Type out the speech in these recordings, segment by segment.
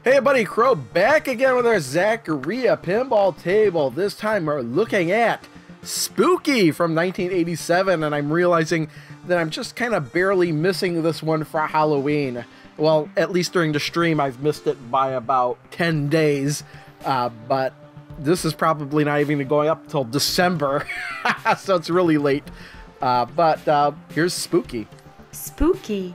Hey buddy, Crow back again with our Zaccaria Pinball table. This time we're looking at Spooky from 1987, and I'm realizing that I'm just kind of barely missing this one for Halloween. Well, at least during the stream I've missed it by about 10 days, but this is probably not even going up till December, so it's really late. But here's Spooky. Spooky.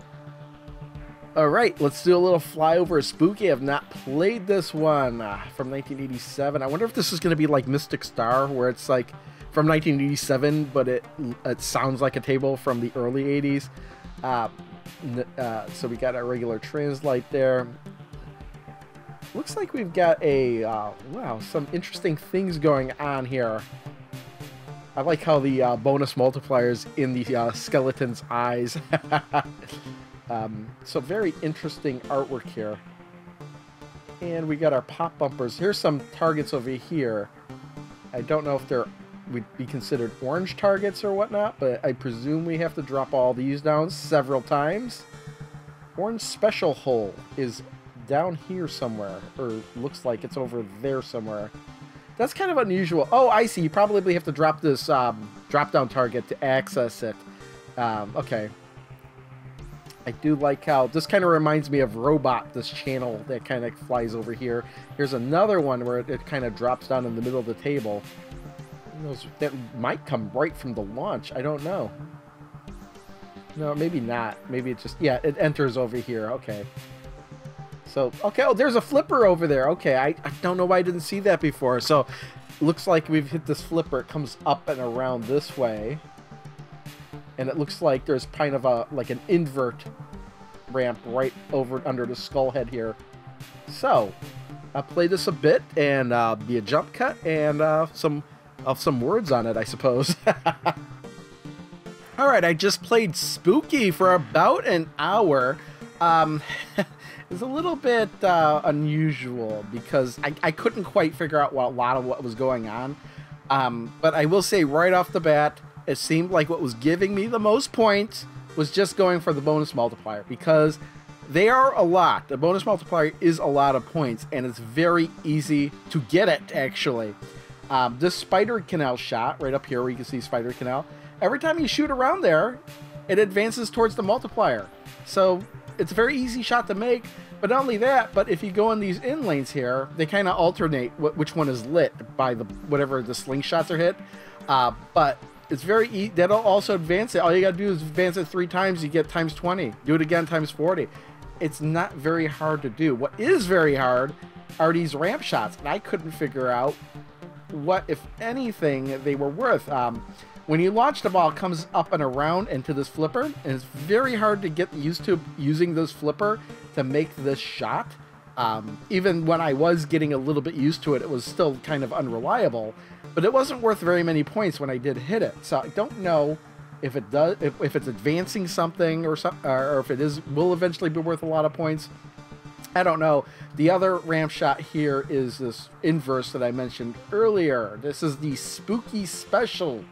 All right, let's do a little flyover of Spooky. I've not played this one from 1987. I wonder if this is going to be like Mystic Star, where it's like from 1987, but it sounds like a table from the early 80s. So we got our regular translite there. Looks like we've got a, wow, some interesting things going on here. I like how the bonus multipliers in the skeleton's eyes. So very interesting artwork here. And we got our pop bumpers. Here's some targets over here. I don't know if they're would be considered orange targets or whatnot, but I presume we have to drop all these down several times. Orange special hole is down here somewhere, or looks like it's over there somewhere. That's kind of unusual. Oh, I see. You probably have to drop this drop-down target to access it. Okay. I do like how this kind of reminds me of Robot, this channel that kind of flies over here. Here's another one where it kind of drops down in the middle of the table. That might come right from the launch. I don't know. No, maybe not. Maybe it just, yeah, it enters over here. Okay. So, okay, oh, there's a flipper over there. Okay, I don't know why I didn't see that before. So, looks like we've hit this flipper. It comes up and around this way. And it looks like there's kind of a, like an invert ramp right over under the skull head here. So, I'll play this a bit and be a jump cut and some words on it, I suppose. Alright, I just played Spooky for about an hour. It's a little bit unusual because I couldn't quite figure out a lot of what was going on. But I will say right off the bat, it seemed like what was giving me the most points was just going for the bonus multiplier, because they are a lot. The bonus multiplier is a lot of points, and it's very easy to get it, actually. This spider canal shot right up here where you can see spider canal, every time you shoot around there, it advances towards the multiplier. So it's a very easy shot to make. But not only that, but if you go in these in lanes here, they kind of alternate which one is lit by the whatever the slingshots are hit. But it's very easy. That'll also advance it. All you gotta do is advance it 3 times, you get times 20. Do it again times 40. It's not very hard to do. What is very hard are these ramp shots, and I couldn't figure out what, if anything, they were worth. When you launch the ball, it comes up and around into this flipper, and it's very hard to get used to using this flipper to make this shot. Even when I was getting a little bit used to it, it was still kind of unreliable, but it wasn't worth very many points when I did hit it. So I don't know if it does, if it's advancing something or if it will eventually be worth a lot of points. I don't know. The other ramp shot here is this inverse that I mentioned earlier. This is the Spooky Special.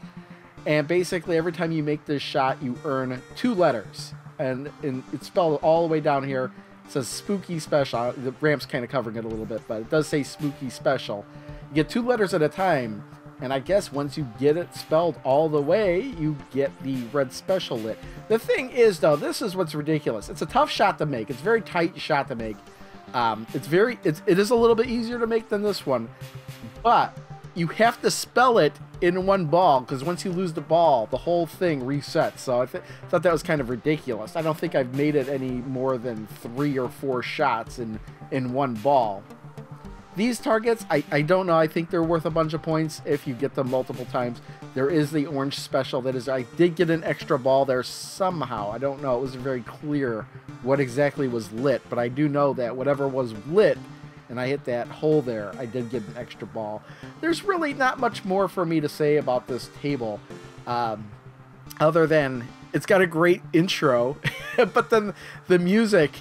And basically, every time you make this shot, you earn 2 letters. And it's spelled all the way down here. It says Spooky Special. The ramp's kind of covering it a little bit, but it does say Spooky Special. You get 2 letters at a time. And I guess once you get it spelled all the way, you get the red special lit. The thing is, though, this is what's ridiculous. It's a tough shot to make. It's a very tight shot to make. It is a little bit easier to make than this one. But you have to spell it in one ball, because once you lose the ball, the whole thing resets. So I thought that was kind of ridiculous. I don't think I've made it any more than 3 or 4 shots in one ball. These targets, I don't know. I think they're worth a bunch of points if you get them multiple times. There is the orange special. That is, I did get an extra ball there somehow. I don't know. It wasn't very clear what exactly was lit, but I do know that whatever was lit, and I hit that hole there, I did get an extra ball. There's really not much more for me to say about this table, other than it's got a great intro, but then the music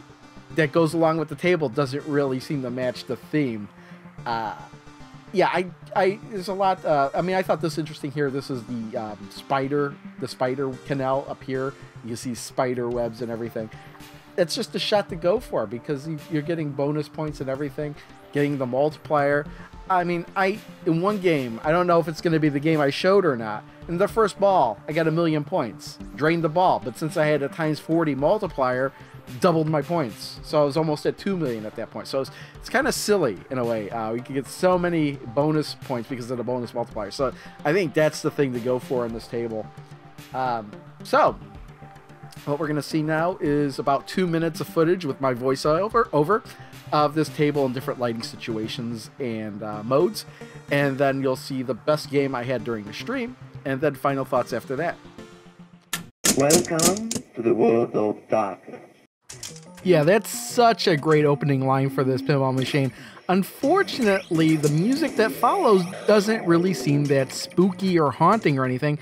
that goes along with the table doesn't really seem to match the theme. Yeah, there's a lot. I mean, I thought this interesting here. This is the spider canal up here. You see spider webs and everything. it's just a shot to go for because you're getting bonus points and everything, getting the multiplier. I mean, in one game, I don't know if it's going to be the game I showed or not. In the first ball, I got 1,000,000 points, drained the ball, but since I had a times 40 multiplier, doubled my points. So I was almost at 2,000,000 at that point. So it's kind of silly in a way. We could get so many bonus points because of the bonus multiplier. So I think that's the thing to go for in this table. So what we're going to see now is about 2 minutes of footage with my voiceover of this table in different lighting situations and modes. And then you'll see the best game I had during the stream, and then final thoughts after that. Welcome to the world of darkness. Yeah, that's such a great opening line for this pinball machine. Unfortunately, the music that follows doesn't really seem that spooky or haunting or anything.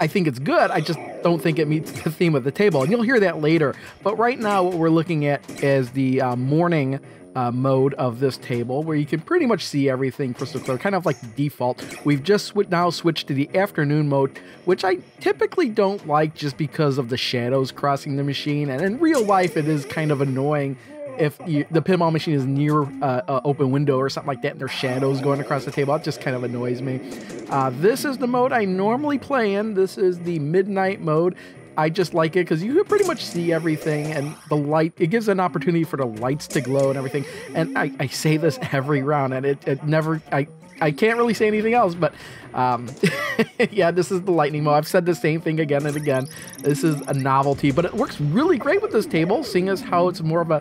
I think it's good, I just don't think it meets the theme of the table, and you'll hear that later. But right now, what we're looking at is the morning mode of this table, where you can pretty much see everything crystal clear, kind of like the default. We've just now switched to the afternoon mode, which I typically don't like just because of the shadows crossing the machine, and in real life it is kind of annoying if the pinball machine is near an open window or something like that and there's shadows going across the table. It just kind of annoys me. This is the mode I normally play in. This is the midnight mode. I just like it because you can pretty much see everything, and the light, it gives an opportunity for the lights to glow and everything. And I say this every round, and it never, I can't really say anything else, but yeah, this is the lightning mode. I've said the same thing again and again. This is a novelty, but it works really great with this table, seeing as how it's more of a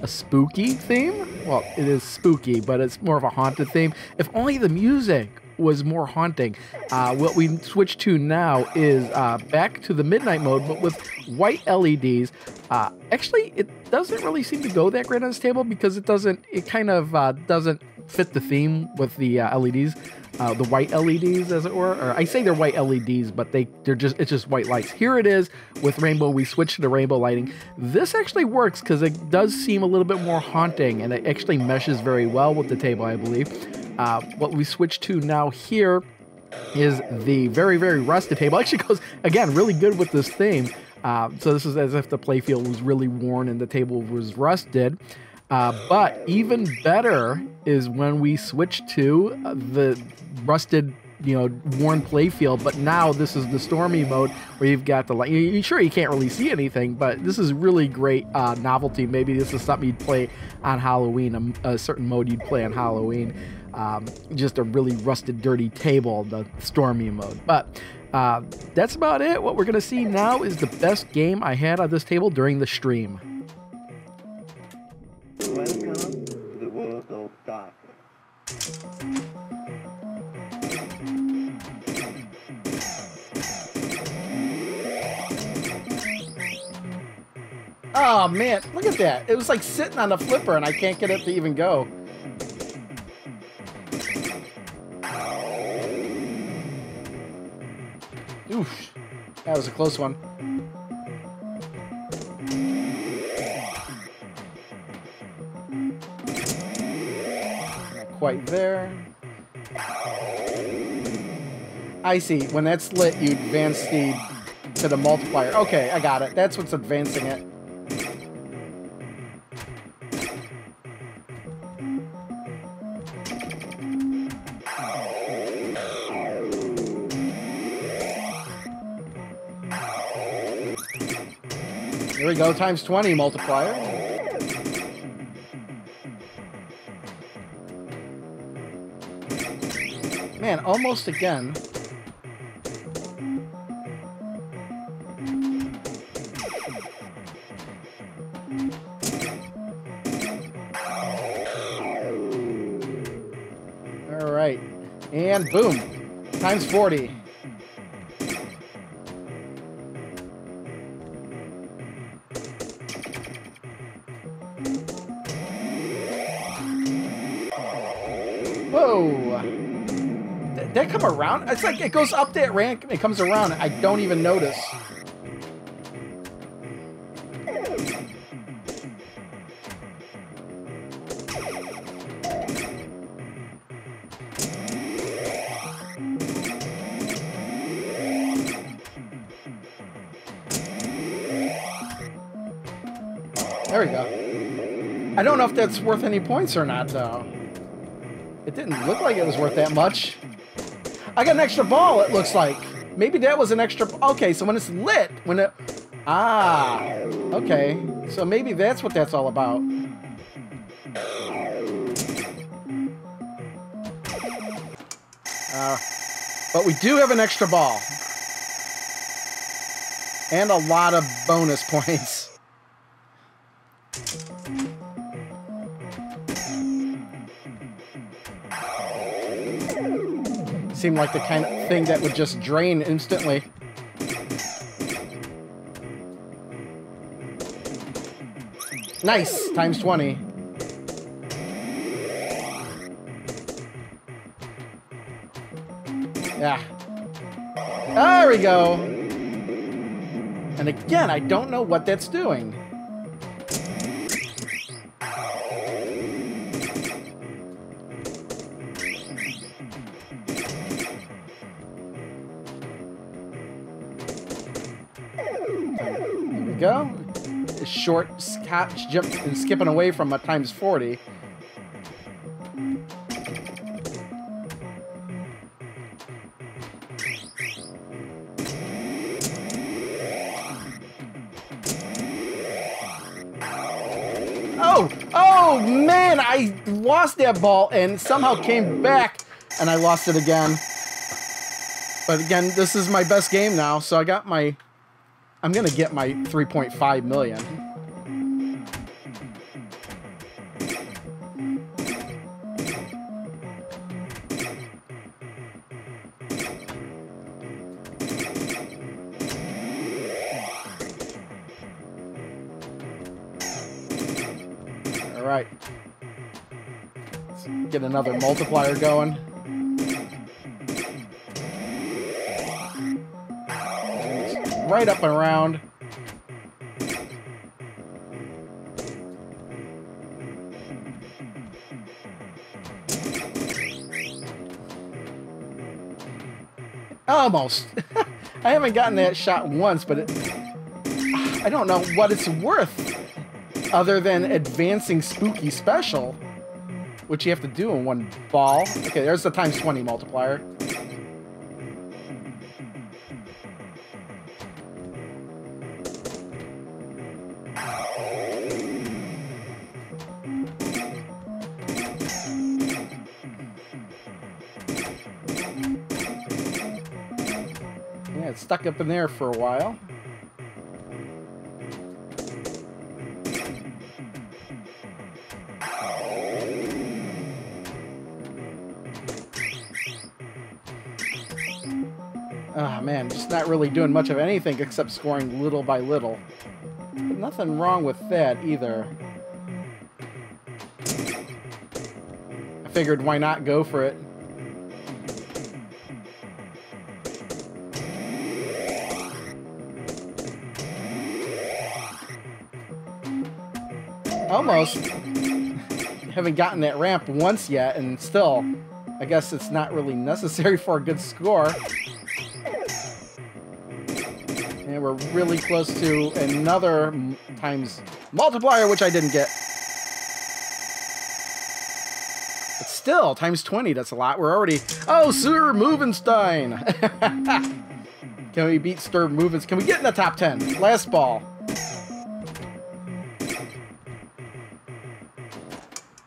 spooky theme. Well, it is spooky, but it's more of a haunted theme. If only the music was more haunting. What we switch to now is back to the midnight mode, but with white LEDs. Actually, it doesn't really seem to go that great on this table because it kind of doesn't fit the theme with the LEDs, the white LEDs, as it were. Or I say they're white LEDs, but it's just white lights. Here it is with rainbow. We switch to the rainbow lighting. This actually works because it does seem a little bit more haunting, and it actually meshes very well with the table, I believe. What we switch to now here is the very, very rusted table. Actually goes, again, really good with this theme. So this is as if the playfield was really worn and the table was rusted. But even better is when we switch to the rusted, worn playfield. But now this is the stormy mode where you've got the light. Sure, you can't really see anything, but this is really great novelty. Maybe this is something you'd play on Halloween, a certain mode you'd play on Halloween. Just a really rusted, dirty table, the stormy mode. But that's about it. What we're going to see now is the best game I had on this table during the stream. Welcome to the world of darkness. Oh man, look at that. It was like sitting on a flipper and I can't get it to even go. Oof, that was a close one. Not quite there. I see. When that's lit, you advance to the multiplier. Okay, I got it. That's what's advancing it. Here we go, times 20 multiplier. Man, almost again. All right, and boom, times 40. Whoa! Did that come around? It's like it goes up that rank, it comes around. I don't even notice. There we go. I don't know if that's worth any points or not, though. It didn't look like it was worth that much. I got an extra ball, it looks like. Maybe that was an extra... Okay, so when it's lit, when it... Ah, okay. So maybe that's what that's all about. But we do have an extra ball. And a lot of bonus points. Seemed like the kind of thing that would just drain instantly. Nice! Times 20. Yeah. There we go! And again, I don't know what that's doing. There we go. A short jump and skipping away from a times 40. Oh man, I lost that ball and somehow came back and I lost it again. But again, this is my best game now, so I got my... I'm gonna get my 3.5 million. All right. Let's get another multiplier going. Right up and around. Almost. I haven't gotten that shot once, but I don't know what it's worth other than advancing Spooky Special, which you have to do in one ball. Okay, there's the times 20 multiplier. Yeah, it's stuck up in there for a while. Oh man, just not really doing much of anything except scoring little by little. But nothing wrong with that either. I figured why not go for it. Almost. Haven't gotten that ramp once yet, and still, I guess it's not really necessary for a good score. And we're really close to another times multiplier, which I didn't get. But still, times 20, that's a lot. We're already... Oh, Sir Movenstein! Can we beat Sir Movenstein? Can we get in the top 10? Last ball.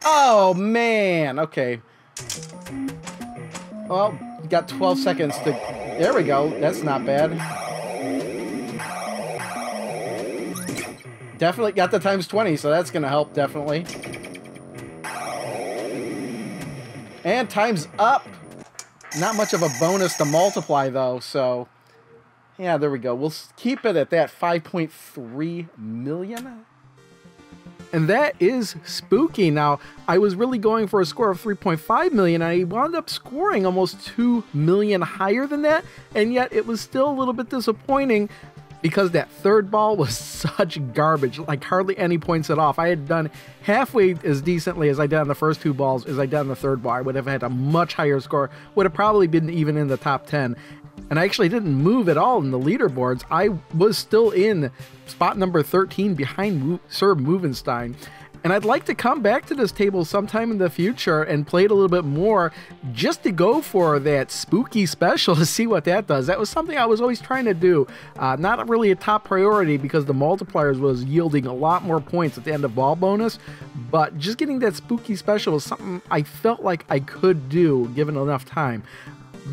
Oh, man. Okay. Well, you got 12 seconds to... There we go. That's not bad. Definitely got the times 20, so that's going to help, definitely. And time's up. Not much of a bonus to multiply, though, so... Yeah, there we go. We'll keep it at that 5.3 million. And that is spooky. Now, I was really going for a score of 3.5 million. I wound up scoring almost 2 million higher than that, and yet it was still a little bit disappointing because that third ball was such garbage, like hardly any points at all. If I had done halfway as decently as I did on the first two balls as I did on the third ball, I would have had a much higher score, would have probably been even in the top 10. And I actually didn't move at all in the leaderboards. I was still in spot number 13 behind Sir Movenstein. And I'd like to come back to this table sometime in the future and play it a little bit more just to go for that spooky special to see what that does. That was something I was always trying to do. Not really a top priority because the multipliers was yielding a lot more points at the end of ball bonus. But just getting that spooky special was something I felt like I could do given enough time.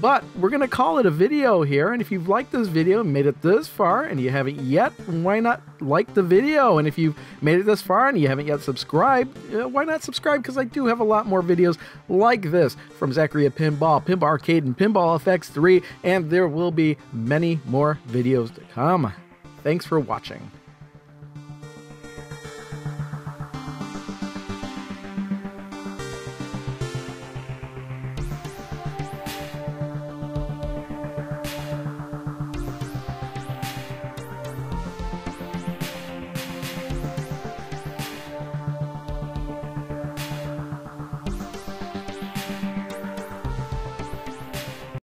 But we're going to call it a video here, and if you've liked this video and made it this far and you haven't yet, why not like the video? And if you've made it this far and you haven't yet subscribed, why not subscribe? Because I do have a lot more videos like this from Zaccaria Pinball, Pinball Arcade, and Pinball FX3, and there will be many more videos to come. Thanks for watching.